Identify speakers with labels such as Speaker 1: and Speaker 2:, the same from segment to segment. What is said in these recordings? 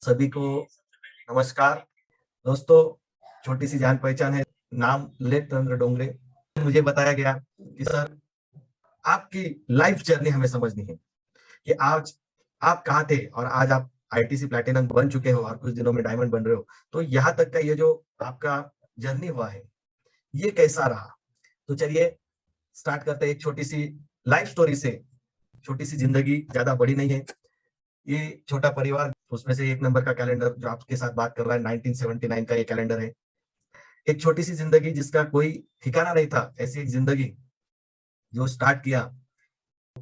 Speaker 1: सभी को नमस्कार। दोस्तों, छोटी सी जान पहचान है, नाम लेतेंद्र डोंगरे। मुझे बताया गया कि सर, आपकी लाइफ जर्नी हमें समझनी है कि आज आप कहाँ थे और आज आप आईटीसी प्लैटिनम बन चुके हो और कुछ दिनों में डायमंड बन रहे हो। तो यहाँ तक का ये जो आपका जर्नी हुआ है, ये कैसा रहा? तो चलिए स्टार्ट करते हैं एक छोटी सी लाइफ स्टोरी से। छोटी सी जिंदगी, ज्यादा बड़ी नहीं है। ये छोटा परिवार, उसमें से एक नंबर का कैलेंडर जो आपके साथ बात कर रहा है, 1979 का ये कैलेंडर है। एक छोटी सी जिंदगी जिसका कोई ठिकाना नहीं था, ऐसी एक जिंदगी जो स्टार्ट किया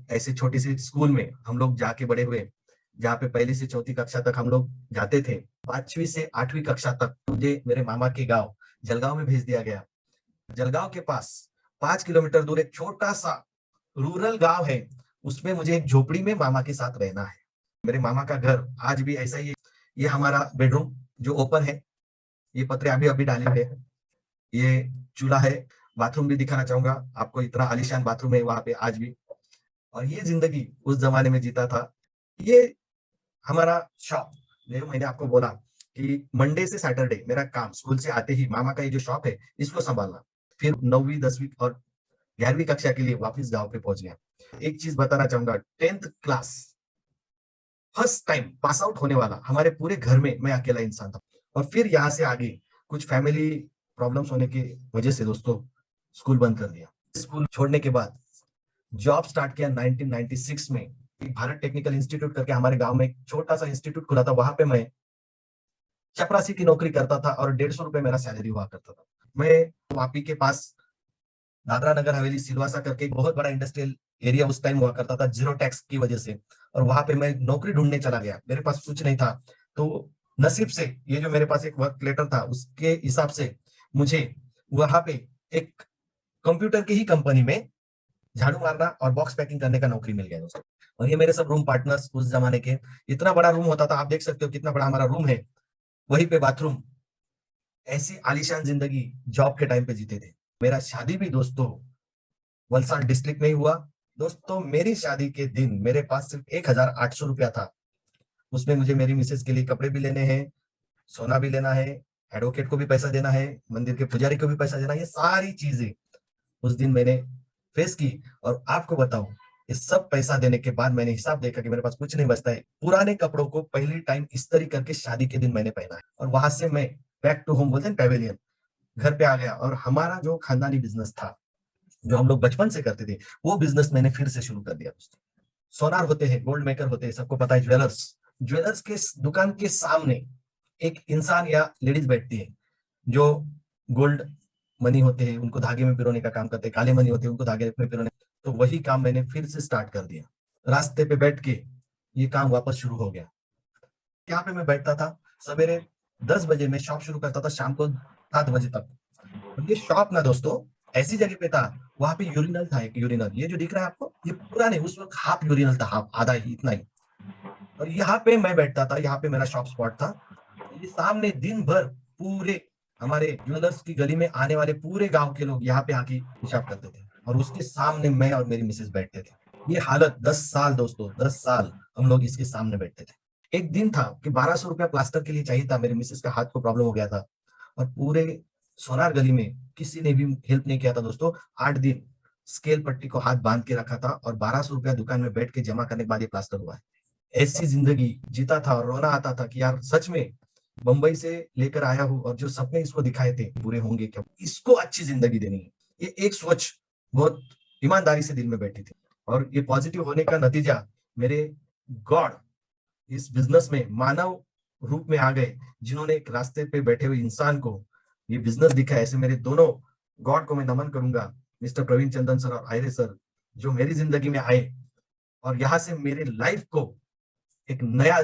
Speaker 1: ऐसे छोटी सी स्कूल में हम लोग जाके बड़े हुए, जहाँ पे पहली से चौथी कक्षा तक हम लोग जाते थे। 5वीं से 8वीं कक्षा तक मुझे मेरे मामा के गांव जलगांव में भेज दिया गया। जलगांव के पास 5 किलोमीटर दूर एक छोटा सा रूरल गांव है, उसमें मुझे एक झोपड़ी में मामा के साथ रहना है। मेरे मामा का घर आज भी ऐसा ही है। ये हमारा बेडरूम जो ओपन है, ये पतरे अभी अभी डाले हुए हैं। ये चूल्हा है। बाथरूम भी दिखाना चाहूंगा आपको, इतना आलीशान बाथरूम है वहां पे आज भी। और ये जिंदगी उस जमाने में जीता था। ये हमारा शॉप, जो मैंने आपको बोला कि मंडे से सैटरडे मेरा काम, स्कूल से आते ही मामा का ये जो शॉप है इसको संभालना। फिर 9वीं 10वीं और 11वीं कक्षा के लिए वापस गांव पे पहुंच गया। एक चीज बताना चाहूंगा, 10th class first time pass out होने वाला हमारे पूरे घर में मैं अकेला इंसान था। और फिर यहाँ से आगे कुछ फैमिली प्रॉब्लम्स होने की वजह से दोस्तों स्कूल बंद कर दिया। स्कूल छोड़ने के बाद जॉब स्टार्ट किया 1996 में। एक भारत टेक्निकल इंस्टीट्यूट करके हमारे गांव में एक छोटा सा इंस्टीट्यूट खुला था, वहां पे मैं चपरासी की नौकरी करता था और 150 रुपए मेरा सैलरी हुआ करता था। मैं वापी के पास दादरा नगर हवेली सिलवासा करके एक बहुत बड़ा इंडस्ट्रियल एरिया उस टाइम हुआ करता था, जीरो टैक्स की वजह से। और वहां पे मैं नौकरी ढूंढने चला गया, मेरे पास कुछ नहीं था। तो नसीब से ये जो मेरे पास एक वर्क लेटर था, उसके हिसाब से मुझे वहां पे एक कंप्यूटर की ही कंपनी में झाड़ू मारना और बॉक्स पैकिंग करने का नौकरी मिल गया दोस्तों। और ये मेरे सब रूम पार्टनर्स उस जमाने के, इतना बड़ा रूम होता था, आप देख सकते हो कितना बड़ा हमारा रूम है, वहीं पे बाथरूम। ऐसी आलीशान जिंदगी जॉब के टाइम पे जीते थे। मेरा शादी भी दोस्तों वलसाड डिस्ट्रिक्ट में ही हुआ। दोस्तों, मेरी शादी के दिन मेरे पास सिर्फ 1800 रुपया था। उसमें मुझे मेरी मिसेज के लिए कपड़े भी लेने हैं, सोना भी लेना है, एडवोकेट को भी पैसा देना है, मंदिर के पुजारी को भी पैसा देना है। ये सारी चीजें उस दिन मैंने फेस की। और आपको बताऊं, इस सब पैसा देने के बाद मैंने हिसाब देखा कि मेरे पास कुछ नहीं बचता है। पुराने कपड़ों को पहली टाइम इस्त्री करके शादी के दिन मैंने पहना है। और वहां से मैं बैक टू होम, बोलते हैं पैवेलियन, घर पे आ गया। और हमारा जो खानदानी बिजनेस था, जो हम लोग बचपन से करते थे, वो बिजनेस मैंने फिर से शुरू कर दिया दोस्तों। सोनार होते हैं, गोल्ड मेकर होते हैं, सबको पता है, ज्वेलर्स। ज्वेलर्स के दुकान के सामने एक इंसान या लेडीज बैठती है, जो गोल्ड मनी होते हैं उनको धागे में पिरोने का काम करते हैं, काले मनी होते हैं उनको धागे में पिरोने। तो वही काम मैंने फिर से स्टार्ट कर दिया। रास्ते पे बैठ के ये काम वापस शुरू हो गया। यहाँ पे मैं बैठता था, सवेरे 10 बजे में शॉप शुरू करता था, शाम को 7 बजे तक। और ये शॉप ना दोस्तों ऐसी जगह पे था, वहां पे यूरिनल था, एक यूरिनल, ये जो दिख रहा है आपको, ये पूरा नहीं, उस वक्त हाफ यूरिनल था, हाफ, आधा ही, इतना ही। और यहाँ पे मैं बैठता था, यहाँ पे मेरा शॉप स्पॉट था। ये सामने दिन भर पूरे हमारे ज्वेलर्स की गली में आने वाले पूरे गांव के लोग यहाँ पे आके पेशाब करते थे, और उसके सामने मैं और मेरी मिसेज बैठते थे। ये हालत 10 साल दोस्तों, 10 साल हम लोग इसके सामने बैठते थे। एक दिन था कि 1200 रुपया प्लास्टर के लिए चाहिए था, मेरी मिसेज का हाथ को प्रॉब्लम हो गया था। और पूरे सोनार गली में किसी ने भी हेल्प नहीं किया था दोस्तों। 8 दिन स्केल पट्टी को हाथ बांध के रखा था, और 1200 रुपया दुकान में बैठ के जमा करने के बाद ये प्लास्टर हुआ है। ऐसी जिंदगी जीता था, और रोना आता था कि यार सच में मुंबई से लेकर आया हूँ, और जो सपने इसको दिखाए थे पूरे होंगे क्या, इसको अच्छी जिंदगी देनी है। ये एक सोच बहुत ईमानदारी से दिल में बैठी थी। और ये पॉजिटिव होने का नतीजा, मेरे गॉड इस बिजनेस में मानव रूप में आ गए, जिन्होंने एक रास्ते पे बैठे हुए इंसान को ये बिजनेस दिखा। ऐसे मेरे दोनों गॉड को मैं नमन करूंगा, मिस्टर प्रवीण चंदन सर और आयरे सर, जो मेरी जिंदगी में आए और यहाँ से मेरे लाइफ को एक नया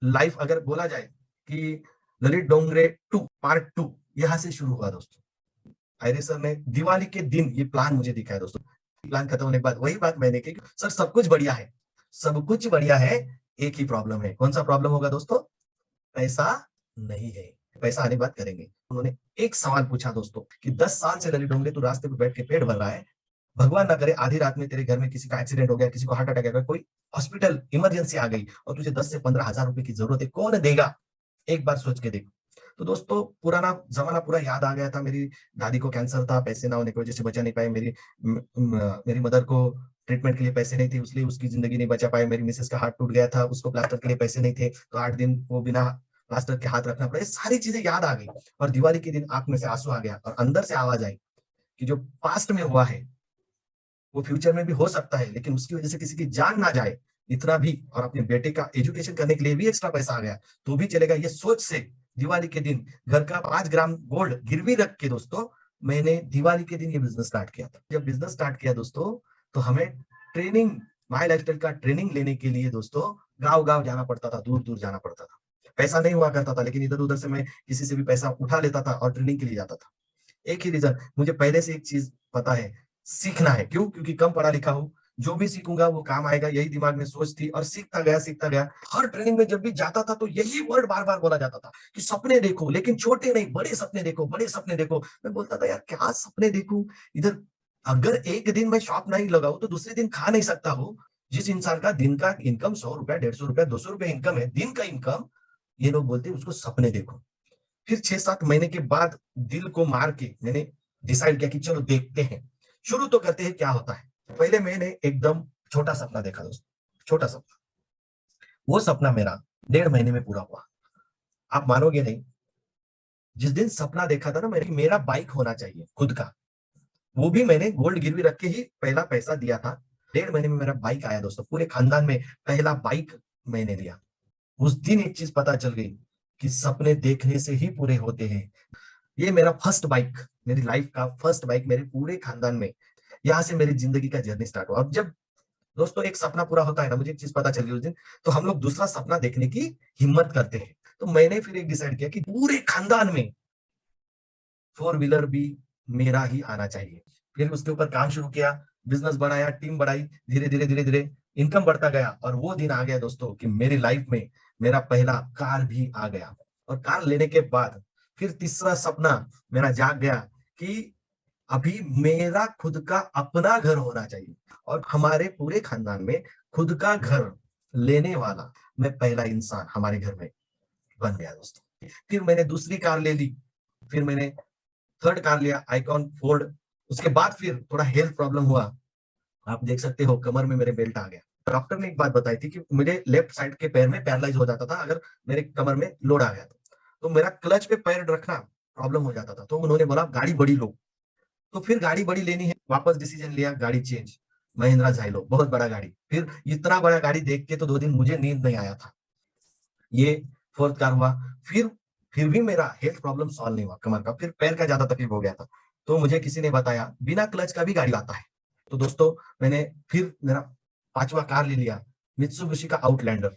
Speaker 1: लाइफ, अगर बोला जाए कि ललित डोंगरे 2 पार्ट 2 यहाँ से शुरू हुआ दोस्तों। आयरे सर ने दिवाली के दिन ये प्लान मुझे दिखाया दोस्तों। प्लान खत्म होने के बाद वही बात मैंने की, सर सब कुछ बढ़िया है, सब कुछ बढ़िया है, एक ही प्रॉब्लम है। कौन सा प्रॉब्लम होगा दोस्तों? पैसा नहीं है। पैसा आने बात करेंगे। उन्होंने एक सवाल पूछा दोस्तों कि 10 साल से ललित डोंगरे तू रास्ते पे बैठ के पेट भर रहा है, भगवान ना करे आधी रात में तेरे घर में किसी का एक्सीडेंट हो गया, किसी को हार्ट अटैक आ गया, कोई हॉस्पिटल इमरजेंसी आ गई और तुझे 10 से 15 हजार रुपए की जरूरत है, कौन देगा? एक बार सोच के देखो। तो दोस्तों पुराना जमाना पूरा याद आ गया था। मेरी दादी को कैंसर था, पैसे ना होने की वजह से बचा नहीं पाए। मेरी मदर को ट्रीटमेंट के लिए पैसे नहीं थे, इसलिए उसकी जिंदगी नहीं बचा पाए। मेरी मिसेस का हाथ टूट गया था, उसको प्लास्टर के लिए पैसे नहीं थे, तो 8 दिन वो बिना प्लास्टर के हाथ रखना पड़ा। ये सारी चीजें याद आ गई और दिवाली के दिन आंख में से आंसू आ गया और अंदर से आवाज आई कि जो पास्ट में हुआ है वो फ्यूचर में भी हो सकता है, लेकिन उसकी वजह से किसी की जान ना जाए इतना भी, और अपने बेटे का एजुकेशन करने के लिए भी एक्स्ट्रा पैसा आ गया तो भी चलेगा। ये सोच से दिवाली के दिन घर का 5 ग्राम गोल्ड गिरवी रख के दोस्तों मैंने दिवाली के दिन ये बिजनेस स्टार्ट किया था। जब बिजनेस स्टार्ट किया दोस्तों तो हमें ट्रेनिंग, माई लाइफस्टाइल का ट्रेनिंग लेने के लिए दोस्तों गांव गांव जाना पड़ता था, दूर दूर जाना पड़ता था। पैसा नहीं हुआ करता था, लेकिन इधर उधर से मैं किसी से भी पैसा उठा लेता था और ट्रेनिंग के लिए जाता था। एक ही रीजन, मुझे पहले से एक चीज पता है, सीखना है। क्यों? क्योंकि कम पढ़ा लिखा हूं, जो भी सीखूंगा वो काम आएगा, यही दिमाग में सोच थी और सीखता गया सीखता गया। हर ट्रेनिंग में जब भी जाता था तो यही वर्ड बार बार बोला जाता था कि सपने देखो, लेकिन छोटे नहीं, बड़े सपने देखो, बड़े सपने देखो। मैं बोलता था यार क्या सपने देखूं इधर, अगर एक दिन मैं शॉप नहीं लगाऊं तो दूसरे दिन खा नहीं सकता हूँ। जिस इंसान का दिन का इनकम 100 रुपया, 150 रुपया, 200 रुपया इनकम है, दिन का इनकम, ये लोग बोलते हैं उसको सपने देखो। फिर 6-7 महीने के बाद दिल को मार के मैंने डिसाइड किया कि चलो देखते हैं, शुरू तो करते हैं क्या होता है। पहले मैंने एकदम छोटा सपना देखा दोस्त, छोटा सपना। वो सपना मेरा 1.5 महीने में पूरा हुआ। आप मानोगे नहीं, जिस दिन सपना देखा था ना मैंने, मेरा बाइक होना चाहिए खुद का, वो भी मैंने गोल्ड गिरवी रख के ही पहला पैसा दिया था। 1.5 महीने में मेरा बाइक आया दोस्तों, पूरे खानदान में पहला बाइक मैंने लिया। उस दिन एक चीज पता चल गई कि सपने देखने से ही पूरे होते हैं। ये मेरा फर्स्ट बाइक, मेरी लाइफ का फर्स्ट बाइक मेरे पूरे खानदान में। यहाँ से मेरी जिंदगी का जर्नी स्टार्ट हुआ। और जब दोस्तों एक सपना पूरा होता है ना, मुझे एक चीज पता चली उस दिन, तो हम लोग दूसरा सपना देखने की हिम्मत करते हैं। तो मैंने फिर एक डिसाइड किया कि पूरे खानदान में 4 व्हीलर भी मेरा ही आना चाहिए। फिर उसके ऊपर काम शुरू किया, बिजनेस बढ़ाया, टीम बढ़ाई, धीरे धीरे धीरे धीरे इनकम बढ़ता गया। और वो दिन आ गया दोस्तों कि मेरी लाइफ में मेरा पहला कार भी आ गया। और कार लेने के बाद फिर तीसरा सपना मेरा जाग गया कि अभी मेरा खुद का अपना घर होना चाहिए और हमारे पूरे खानदान में खुद का घर लेने वाला मैं पहला इंसान हमारे घर में बन गया दोस्तों। फिर मैंने दूसरी कार ले ली, फिर मैंने थर्ड कार लिया, आइकॉन फोर्ड। उसके बाद फिर थोड़ा हेल्थ प्रॉब्लम हुआ, आप देख सकते हो कमर में मेरे बेल्ट आ गया। डॉक्टर ने एक बात बताई थी कि मुझे लेफ्ट साइड के पैर में पैरालाइज हो जाता था अगर मेरे कमर में लोड आ गया तो मेरा क्लच पे पैर रखना प्रॉब्लम हो जाता था। तो उन्होंने बोला गाड़ी बड़ी लो। तो फिर गाड़ी बड़ी लेनी है, वापस डिसीजन लिया, गाड़ी चेंज, महिंद्रा झाइलो, बहुत बड़ा गाड़ी। फिर इतना बड़ा गाड़ी देख के तो 2 दिन मुझे नींद नहीं आया था। ये फोर्थ कार हुआ। फिर भी मेरा हेल्थ प्रॉब्लम सॉल्व नहीं हुआ कमर का, फिर पैर का ज्यादा तकलीफ हो गया था। तो मुझे किसी ने बताया बिना क्लच का भी गाड़ी आता है। तो दोस्तों मैंने फिर मेरा पांचवा कार ले लिया, मित्सुबिशी का आउटलैंडर।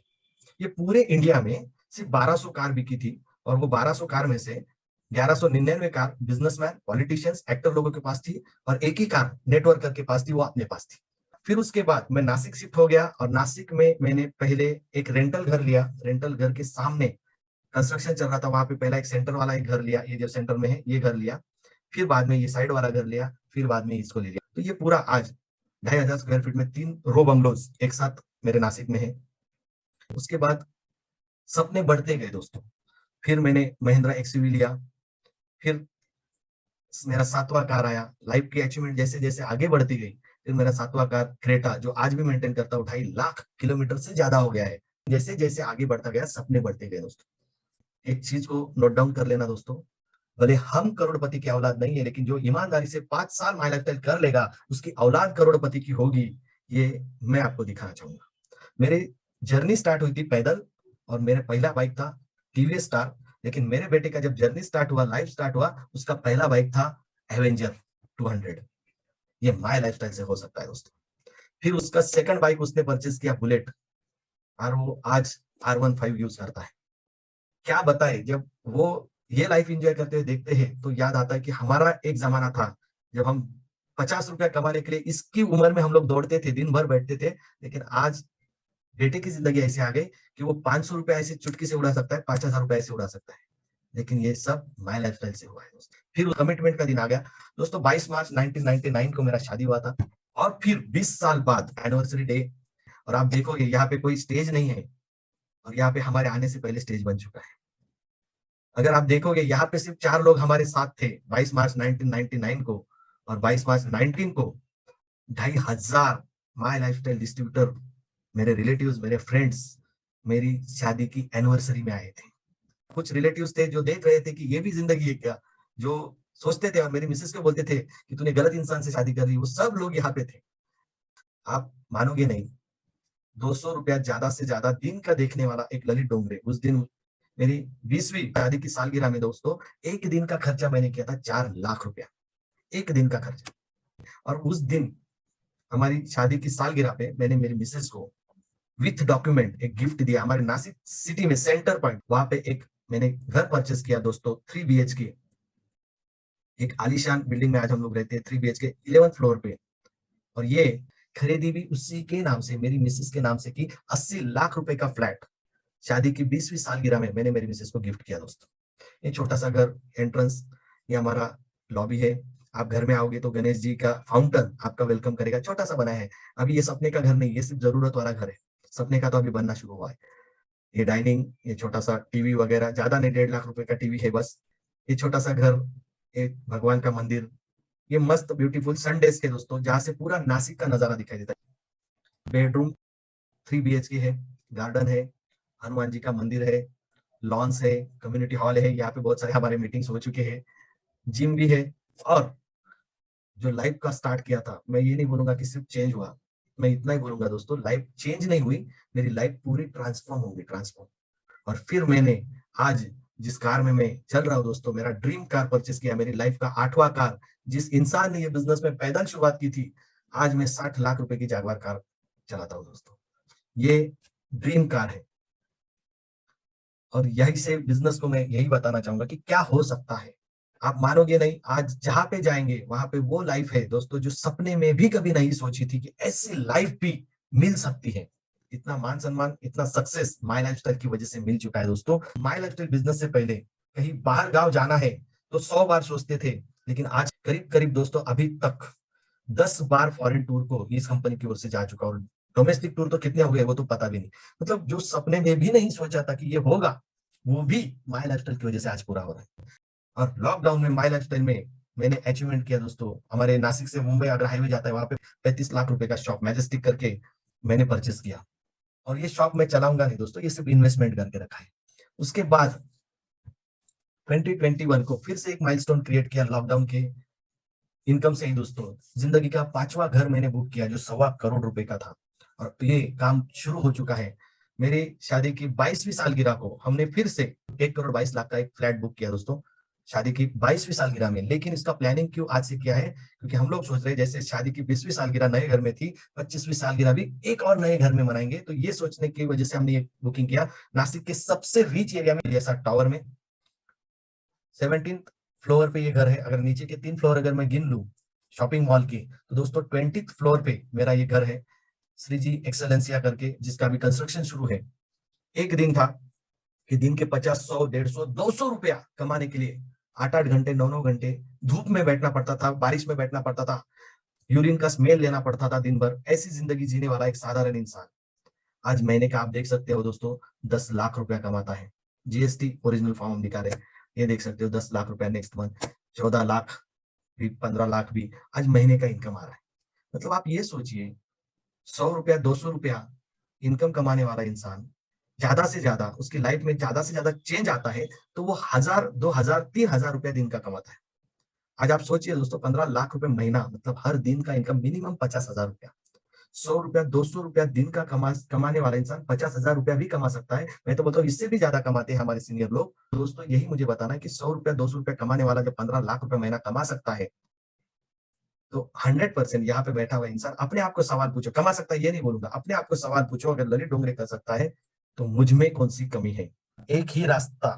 Speaker 1: ये पूरे इंडिया में सिर्फ 1200 कार बिकी थी और वो 1200 कार में से 1199 कार बिजनेसमैन, पॉलिटिशियंस, एक्टर लोगों के पास थी और एक ही कार नेटवर्कर के पास थी, वो अपने पास थी। फिर उसके बाद मैं नासिक शिफ्ट हो गया और नासिक में मैंने पहले एक रेंटल घर लिया। रेंटल घर के सामने कंस्ट्रक्शन चल रहा था, वहां पे पहला एक सेंटर वाला एक घर लिया, ये जो सेंटर में है ये घर लिया। फिर बाद में ये साइड वाला घर लिया, फिर बाद में इसको ले लिया। तो ये पूरा आज 2500 स्क्वायर फीट में 3 रो बंगलोज एक साथ मेरे नासिक में है। उसके बाद सपने बढ़ते गए दोस्तों। फिर मैंने महिंद्रा एक्सयूवी लिया, फिर मेरा 7वां कार आया। लाइफ की अचीवमेंट जैसे जैसे आगे बढ़ती गई, फिर मेरा 7वां कार क्रेटा, जो आज भी मेंटेन करता हूँ, 2.5 लाख किलोमीटर से ज्यादा हो गया है। जैसे जैसे आगे बढ़ता गया सपने बढ़ते गए दोस्तों। एक चीज को नोट डाउन कर लेना दोस्तों, भले हम करोड़पति की औलाद नहीं है, लेकिन जो ईमानदारी से 5 साल माई लाइफस्टाइल कर लेगा उसकी औलाद करोड़पति की होगी, ये मैं आपको दिखाना चाहूंगा। मेरी जर्नी स्टार्ट हुई थी पैदल और मेरा पहला बाइक था टीवीएस स्टार। लेकिन मेरे बेटे का जब जर्नी स्टार्ट हुआ, लाइफ स्टार्ट हुआ, उसका पहला बाइक था एवेंजर 200। ये माय लाइफस्टाइल से हो सकता है दोस्तों। फिर उसका सेकंड बाइक उसने परचेज किया बुलेट, और वो आज R15 यूज करता है। क्या बताए, जब वो ये लाइफ एंजॉय करते हुए देखते हैं तो याद आता है कि हमारा एक जमाना था जब हम 50 रुपया कमाने के लिए इसकी उम्र में हम लोग दौड़ते थे, दिन भर बैठते थे। लेकिन आज बेटे की जिंदगी ऐसे आ गई कि वो 500 रुपया ऐसे चुटकी से उड़ा सकता है, 5000 रुपया ऐसे उड़ा सकता है। लेकिन ये सब माय लाइफस्टाइल से हुआ है दोस्तों। फिर कमिटमेंट का दिन आ गया दोस्तों, 22 मार्च 1999 को मेरा शादी हुआ था। और फिर 20 साल बाद एनिवर्सरी डे, और आप देखोगे यहाँ पे कोई स्टेज नहीं है और यहाँ पे हमारे आने से पहले स्टेज बन चुका है। अगर आप देखोगे यहाँ पे सिर्फ 4 लोग हमारे साथ थे 22 मार्च 1999 को, और 22 मार्च 19 को 2500 माय लाइफस्टाइल डिस्ट्रीब्यूटर, मेरे रिलेटिव्स, मेरे फ्रेंड्स, मेरी शादी की एनिवर्सरी में आए थे। कुछ रिलेटिव्स थे जो देख रहे थे कि ये भी जिंदगी है क्या, जो सोचते थे और मेरी मिसेस को बोलते थे कि तूने गलत इंसान से शादी कर ली, वो सब लोग यहाँ पे थे। आप मानोगे नहीं, 200 रुपया ज्यादा से ज्यादा दिन का देखने वाला एक ललित डोंगरे, उस दिन मेरी 20वीं शादी की सालगिरह में दोस्तों, एक दिन का खर्चा मैंने किया था 4 लाख रुपया, एक दिन का खर्चा। और उस दिन हमारी शादी की सालगिरह पे मैंने मेरी मिसेस को विथ डॉक्यूमेंट एक गिफ्ट दिया। हमारे नासिक सिटी में सेंटर पॉइंट, वहां पे एक मैंने घर परचेस किया दोस्तों, 3 BHK, एक आलीशान बिल्डिंग में आज हम लोग रहते हैं, 3 BHK 11th फ्लोर पे। और ये खरीदी भी उसी के नाम से, मेरी मिसेस के नाम से की, 80 लाख रुपए का फ्लैट शादी की 20वीं सालगिरह में मैंने मेरी मिसेस को गिफ्ट किया दोस्तों। ये छोटा सा घर, एंट्रेंस, ये हमारा लॉबी है। आप घर में आओगे तो गणेश जी का फाउंटेन आपका वेलकम करेगा, छोटा सा बना है। अभी ये सपने का घर नहीं, ये सिर्फ जरूरत वाला घर है, सपने का तो अभी बनना शुरू हुआ है। ये डाइनिंग, ये छोटा सा टीवी वगैरह, ज्यादा नहीं, 1.5 लाख रुपए का टीवी है बस। ये छोटा सा घर, एक भगवान का मंदिर, ये मस्त ब्यूटीफुल सनडेज के दोस्तों, जहाँ से पूरा नासिक का नजारा दिखाई देता है। बेडरूम 3 BHK है, गार्डन है, हनुमान जी का मंदिर है, लॉन्स है, कम्युनिटी हॉल है, यहाँ पे बहुत सारे हमारे मीटिंग्स हो चुके हैं, जिम भी है। और जो लाइफ का स्टार्ट किया था, मैं ये नहीं बोलूंगा कि सिर्फ चेंज हुआ, मैं इतना ही बोलूंगा दोस्तों, लाइफ चेंज नहीं हुई, मेरी लाइफ पूरी ट्रांसफॉर्म होगी, ट्रांसफॉर्म। और फिर मैंने आज जिस कार में मैं चल रहा हूँ दोस्तों, मेरा ड्रीम कार परचेस किया, मेरी लाइफ का 8वां कार। जिस इंसान ने ये बिजनेस में पैदल शुरुआत की थी, आज मैं 60 लाख रुपए की जगुआर कार चलाता हूँ दोस्तों। ये ड्रीम कार है। और यही से बिजनेस को मैं यही बताना चाहूंगा कि क्या हो सकता है। आप मानोगे नहीं, आज जहां पे जाएंगे वहां पे वो लाइफ है दोस्तों जो सपने में भी कभी नहीं सोची थी कि ऐसी लाइफ भी मिल सकती है। इतना मान सम्मान, इतना सक्सेस माई लाइफस्टाइल की वजह से मिल चुका है दोस्तों। माई लाइफस्टाइल बिजनेस से पहले कहीं बाहर गांव जाना है तो 100 बार सोचते थे, लेकिन आज करीब करीब दोस्तों अभी तक 10 बार फॉरेन टूर को इस कंपनी की ओर से जा चुका, और डोमेस्टिक टूर तो कितने हो गए वो तो पता भी नहीं। मतलब जो सपने में भी नहीं सोचा था कि ये होगा, वो भी माई लाइफस्टाइल की वजह से आज पूरा हो रहा है। और लॉकडाउन में माई लाइफस्टाइल में मैंने अचीवमेंट किया दोस्तों। हमारे नासिक से मुंबई अगर हाईवे जाता है, वहां पे 35 लाख रुपए का शॉप मैजेस्टिक करके मैंने परचेस किया। और ये शॉप मैं चलाऊंगा नहीं दोस्तों, ये सिर्फ इन्वेस्टमेंट करके रखा है। उसके बाद 2021 को फिर से एक माइलस्टोन क्रिएट किया लॉकडाउन के इनकम से ही दोस्तों। जिंदगी का 5वां घर मैंने बुक किया जो 1.25 करोड़ रुपए का था, और ये काम शुरू हो चुका है। मेरी शादी की 22वीं सालगिरह को हमने फिर से 1 करोड़ 22 लाख का एक फ्लैट बुक किया दोस्तों, शादी की 22वीं सालगिरह में। लेकिन इसका प्लानिंग क्यों आज से किया है, क्योंकि हम लोग सोच रहे हैं जैसे शादी की 20वीं सालगिरह नए घर में थी, 25वीं सालगिरह भी एक और नए घर में मनाएंगे। तो ये सोचने की वजह से हमने ये बुकिंग किया नासिक के सबसे रिच एरिया में, जैसा टावर में 17th फ्लोर पे ये घर है। अगर नीचे के 3 फ्लोर अगर मैं गिन लूं शॉपिंग मॉल की, तो दोस्तों 20th फ्लोर पे मेरा ये घर है, श्री जी एक्सेलेंसिया करके, जिसका अभी कंस्ट्रक्शन शुरू है। एक दिन था कि दिन के 50, 100, 150, 200 रुपया कमाने के लिए 8-8 घंटे, 9-9 घंटे धूप में बैठना पड़ता था, बारिश में बैठना पड़ता था, यूरिन का स्मेल लेना पड़ता था दिन भर। ऐसी जिंदगी जीने वाला एक साधारण इंसान आज महीने का आप देख सकते हो दोस्तों 10 लाख रुपया कमाता है। जीएसटी ओरिजिनल फॉर्म दिखा रहे हैं, ये देख सकते हो 10 लाख रुपया नेक्स्ट मंथ, 14 लाख भी, 15 लाख भी आज महीने का इनकम आ रहा है। मतलब आप ये सोचिए, 100 रुपया 200 रुपया इनकम कमाने वाला इंसान, ज्यादा से ज्यादा उसकी लाइफ में ज्यादा से ज्यादा चेंज आता है तो वो 1000, 2000, 3000 रुपया दिन का कमाता है। आज आप सोचिए दोस्तों, 15 लाख रुपए महीना, मतलब हर दिन का इनकम मिनिमम 50,000 रुपया। 100 रुपया 200 रुपया दिन का कमाने वाला इंसान 50,000 रुपया भी कमा सकता है। मैं तो बोलता हूँ इससे भी ज्यादा कमाते हैं हमारे सीनियर लोग। दोस्तों यही मुझे बताना है कि 100 रुपया 200 रुपया कमाने वाला जब 15 लाख रुपया महीना कमा सकता है, तो 100% यहाँ पे बैठा हुआ इंसान अपने आप को सवाल पूछो, कमा सकता है ये नहीं बोलूंगा, अपने आप को सवाल पूछो, अगर ललित डोंगरे कर सकता है तो मुझ में कौन सी कमी है। एक ही रास्ता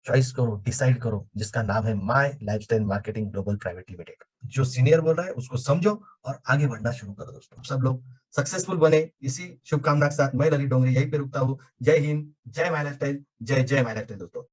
Speaker 1: चॉइस करो, डिसाइड करो, जिसका नाम है my lifestyle marketing global private limited. जो सीनियर बोल रहा है उसको समझो और आगे बढ़ना शुरू करो दोस्तों। सब लोग सक्सेसफुल बने, इसी शुभकामना के साथ मैं ललित डोंगरे यहीं पे रुकता हूँ। जय हिंद, जय माय लाइफस्टाइल, जय जय माय लाइफस्टाइल दोस्तों।